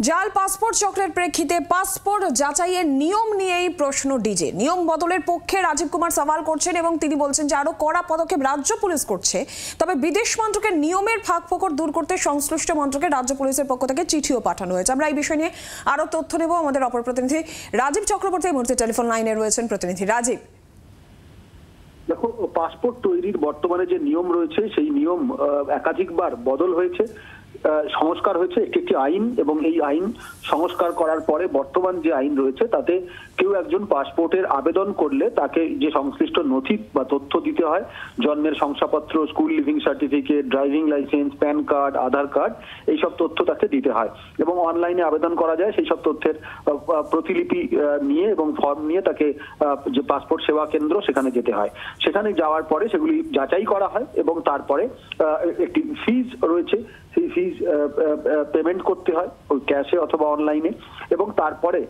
জাল পাসপোর্ট চক্রের প্রেক্ষিতে পাসপোর্ট যাচাইয়ের নিয়ম নিয়েই প্রশ্ন ডিজে। নিয়ম বদলের পক্ষে রাজীব কুমার সওয়াল করছেন এবং তিনি বলছেন যে আরো কড়া পদক্ষেপ রাজ্য পুলিশ করছে। তবে বিদেশ মন্ত্রকের নিয়মের ফাঁকফোকর দূর করতে সংশ্লিষ্ট মন্ত্রকে রাজ্য পুলিশের পক্ষ থেকে চিঠিও পাঠানো হয়েছে। আমরা এই বিষয় নিয়ে আরো তথ্য নেব। আমাদের অপর প্রতিনিধি রাজীব চক্রবর্তী এই মুহূর্তে টেলিফোন লাইনে রয়েছেন। প্রতিনিধি রাজীব, দেখো, পাসপোর্ট তৈরির বর্তমানে যে নিয়ম রয়েছে সেই নিয়ম একাধিকবার বদল হয়েছে, সংস্কার হয়েছে একটি আইন, এবং এই আইন সংস্কার করার পরে বর্তমান যে আইন রয়েছে তাতে কেউ একজন পাসপোর্টের আবেদন করলে তাকে যে সংশ্লিষ্ট নথি বা তথ্য দিতে হয়, জন্মের শংসাপত্র, school leaving certificate, driving licence, PAN card, Aadhaar card, এইসব তথ্য তাকে দিতে হয় এবং অনলাইনে আবেদন করা যায় সেই সব তথ্যের প্রতিলিপি নিয়ে এবং ফর্ম নিয়ে তাকে যে পাসপোর্ট সেবা কেন্দ্র সেখানে যেতে হয়। সেখানে যাওয়ার পরে সেগুলি যাচাই করা হয় এবং তারপরে একটি ফিজ রয়েছে, সেই ফিজ পেমেন্ট করতে হয় ওই ক্যাশে অথবা অনলাইনে, এবং তারপরে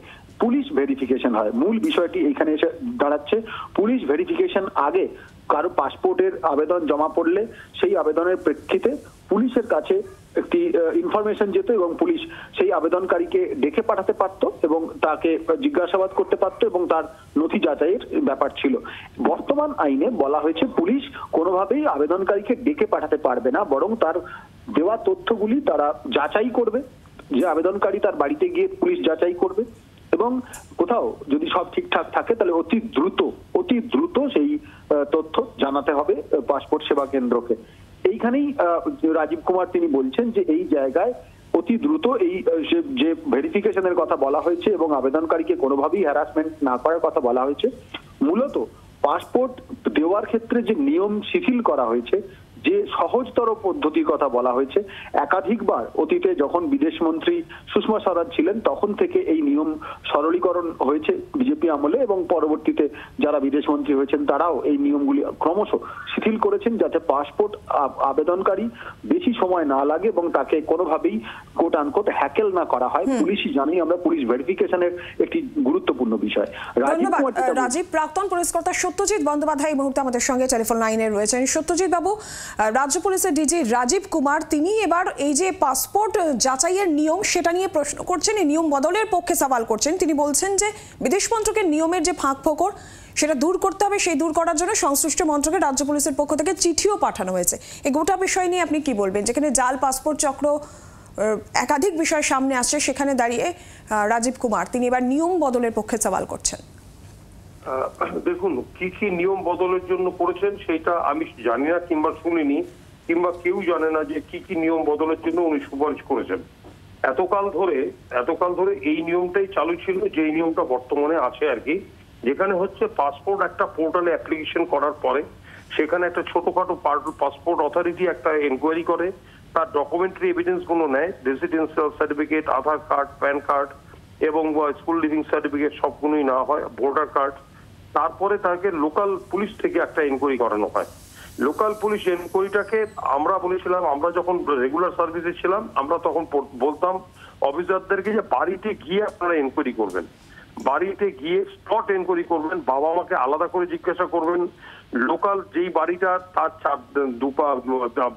পুলিশ ভেরিফিকেশন হয়। মূল বিষয়টি এখানে এসে দাঁড়াচ্ছে, পুলিশ ভেরিফিকেশন আগে কারো পাসপোর্টের আবেদন জমা পড়লে সেই আবেদনের প্রেক্ষিতে পুলিশের কাছে একটি ইনফরমেশন যেত এবং পুলিশ সেই আবেদনকারীকে ডেকে পাঠাতে পারত এবং তাকে জিজ্ঞাসাবাদ করতে পারত এবং তার নথি যাচাইয়ের ব্যাপার ছিল। বর্তমান আইনে বলা হয়েছে পুলিশ কোনোভাবেই আবেদনকারীকে ডেকে পাঠাতে পারবে না, বরং তার দেওয়া তথ্যগুলি তারা যাচাই করবে, যে আবেদনকারী তার বাড়িতে গিয়ে পুলিশ যাচাই করবে এবং কোথাও যদি সব ঠিকঠাক থাকে তাহলে অতি দ্রুত সেই তথ্য জানাতে হবে পাসপোর্ট সেবা কেন্দ্রকে। এইখানেই রাজীব কুমার তিনি বলছেন যে এই জায়গায় অতি দ্রুত এই যে ভেরিফিকেশনের কথা বলা হয়েছে এবং আবেদনকারীকে কোনোভাবেই হ্যারাসমেন্ট না করার কথা বলা হয়েছে, মূলত পাসপোর্ট দেওয়ার ক্ষেত্রে যে নিয়ম শিথিল করা হয়েছে, যে সহজতর পদ্ধতির কথা বলা হয়েছে, একাধিকবার অতীতে যখন বিদেশ মন্ত্রী সুষমা স্বরাজ ছিলেন তখন থেকে এই নিয়ম সরলীকরণ হয়েছে বিজেপি আমলে, এবং পরবর্তীতে যারা বিদেশ মন্ত্রী হয়েছেন তারাও এই নিয়মগুলি ক্রমশ শিথিল করেছেন যাতে পাসপোর্ট আবেদনকারী বেশি সময় না লাগে এবং তাকে কোনোভাবেই কোট আনকোট হ্যাকেল না করা হয়। পুলিশই জানি আমরা পুলিশ ভেরিফিকেশনের একটি গুরুত্বপূর্ণ বিষয়। রাজীব, প্রাক্তন পুলিশ কর্তা সত্যজিৎ বন্দ্যোপাধ্যায় এই মুহূর্তে আমাদের সঙ্গে টেলিফোন লাইনে রয়েছেন। সত্যজিৎ বাবু, রাজ্য পুলিশের ডিজি রাজীব কুমার তিনি এবার এই যে পাসপোর্ট যাচাইয়ের নিয়ম সেটা নিয়ে প্রশ্ন করছেন, এই নিয়ম বদলের পক্ষে সওয়াল করছেন। তিনি বলছেন যে বিদেশ মন্ত্রকের নিয়মের যে ফাঁকফোকর সেটা দূর করতে হবে, সেই দূর করার জন্য সংশ্লিষ্ট মন্ত্রকে রাজ্য পুলিশের পক্ষ থেকে চিঠিও পাঠানো হয়েছে। এই গোটা বিষয় নিয়ে আপনি কি বলবেন? যেখানে জাল পাসপোর্ট চক্র একাধিক বিষয় সামনে আসছে, সেখানে দাঁড়িয়ে রাজীব কুমার তিনি এবার নিয়ম বদলের পক্ষে সওয়াল করছেন। দেখুন, কি কি নিয়ম বদলের জন্য করেছেন সেটা আমি জানি না কিংবা শুনিনি, কিংবা কেউ জানে না যে কি কি নিয়ম বদলের জন্য উনি সুপারিশ করেছেন। এতকাল ধরে এই নিয়মটাই চালু ছিল, যে নিয়মটা বর্তমানে আছে আর কি, যেখানে হচ্ছে পাসপোর্ট একটা পোর্টালে অ্যাপ্লিকেশন করার পরে সেখানে একটা ছোটখাটো পাসপোর্ট অথরিটি একটা এনকোয়ারি করে, তার ডকুমেন্টারি এভিডেন্স গুলো নেয়, রেসিডেন্সিয়াল সার্টিফিকেট, আধার কার্ড, প্যান কার্ড এবং স্কুল লিভিং সার্টিফিকেট সবগুলোই না হয়, ভোটার কার্ড। তারপরে তাকে লোকাল পুলিশ থেকে একটা এনকোয়ারি করানো হয়। লোকাল পুলিশ এনকোয়ারিটাকে আমরা বলেছিলাম, আমরা যখন রেগুলার সার্ভিসে ছিলাম আমরা তখন বলতাম অফিসারদেরকে যে বাড়িতে গিয়ে আপনারা এনকোয়ারি করবেন, বাড়িতে গিয়ে স্পট এনকোয়ারি করবেন, বাবা মাকে আলাদা করে জিজ্ঞাসা করবেন। লোকাল যেই বাড়িটা তার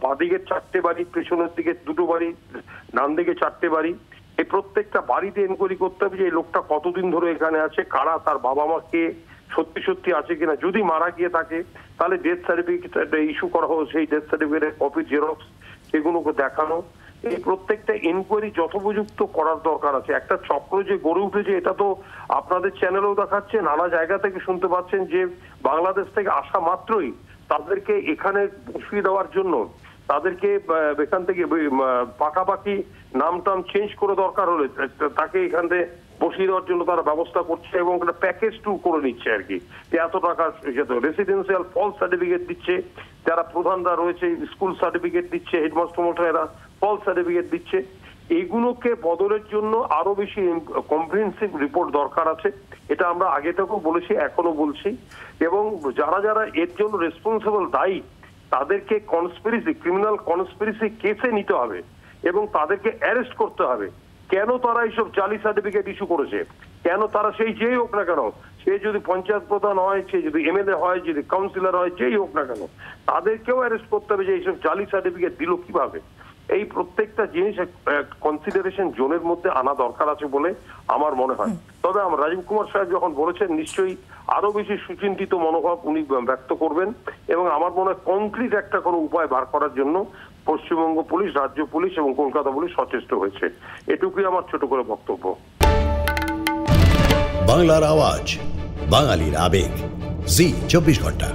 বাঁদিকে 4টে বাড়ি, পেছনের দিকে 2টো বাড়ি, ডান দিকে 4টে বাড়ি, এই প্রত্যেকটা বাড়িতে এনকোয়ারি করতে হবে যে এই লোকটা কতদিন ধরে এখানে আছে, কারা, তার বাবা মা কে, সত্যি আছে কিনা। যদি মারা গিয়ে থাকে তাহলে ডেথ সার্টিফিকেট ইস্যু করা হোক, সেই ডেথ সার্টিফিকেটের কপি জেরক্স সেগুলোকে দেখানো। এই প্রত্যেকটা এনকোয়ারি যথোপযুক্ত করার দরকার আছে। একটা চক্র যে গড়ে উঠেছে এটা তো আপনাদের চ্যানেলেও দেখাচ্ছে, নানা জায়গা থেকে শুনতে পাচ্ছেন যে বাংলাদেশ থেকে আসা মাত্রই তাদেরকে এখানে বসিয়ে দেওয়ার জন্য তাদেরকে এখান থেকে পাকাপাকি নাম টাম চেঞ্জ করে দরকার হলে তাকে এখান থেকে বসিয়ে দেওয়ার জন্য তারা ব্যবস্থা করছে এবং একটা প্যাকেজ টু করে নিচ্ছে আর কি। এত টাকা রেসিডেন্সিয়াল ফলস সার্টিফিকেট দিচ্ছে, যারা প্রধানরা রয়েছে স্কুল সার্টিফিকেট দিচ্ছে, হেডমাস্টার মশাইরা ফলস সার্টিফিকেট দিচ্ছে। এইগুলোকে বদলের জন্য আরো বেশি কম্প্রিহেনসিভ রিপোর্ট দরকার আছে, এটা আমরা আগে থেকেও বলেছি, এখনো বলছি। এবং যারা এর জন্য রেসপন্সিবল দায়ী তাদেরকে ক্রিমিনাল কনস্পিরেসি কেসে নিতে হবে এবং তাদেরকে অ্যারেস্ট করতে হবে। কেন তারা এইসব জালি সার্টিফিকেট ইস্যু করেছে, কেন তারা সেই যেই হোক না কেন, সে যদি পঞ্চায়েত প্রধান হয়, সে যদি এমএলএ হয়, যদি কাউন্সিলর হয়, যেই হোক না কেন, তাদেরকেও অ্যারেস্ট করতে হবে যে এইসব জালি সার্টিফিকেট দিল কিভাবে। এই প্রত্যেকটা জিনিস কনসিডারেশন জোনের মধ্যে আনা দরকার আছে বলে আমার মনে হয়। তবে রাজীব কুমার সাহেব যখন বলেছেন, নিশ্চয়ই আরো বেশি সুচিন্তিত মনোভাব উনি ব্যক্ত করবেন, এবং আমার মনে হয় কংক্রিট একটা কোনো উপায় বার করার জন্য পশ্চিমবঙ্গ পুলিশ, রাজ্য পুলিশ এবং কলকাতা পুলিশ সচেষ্ট হয়েছে। এটুকুই আমার ছোট করে বক্তব্য। বাংলার আওয়াজ, বাঙালির আবেগ, জি 24 ঘন্টা।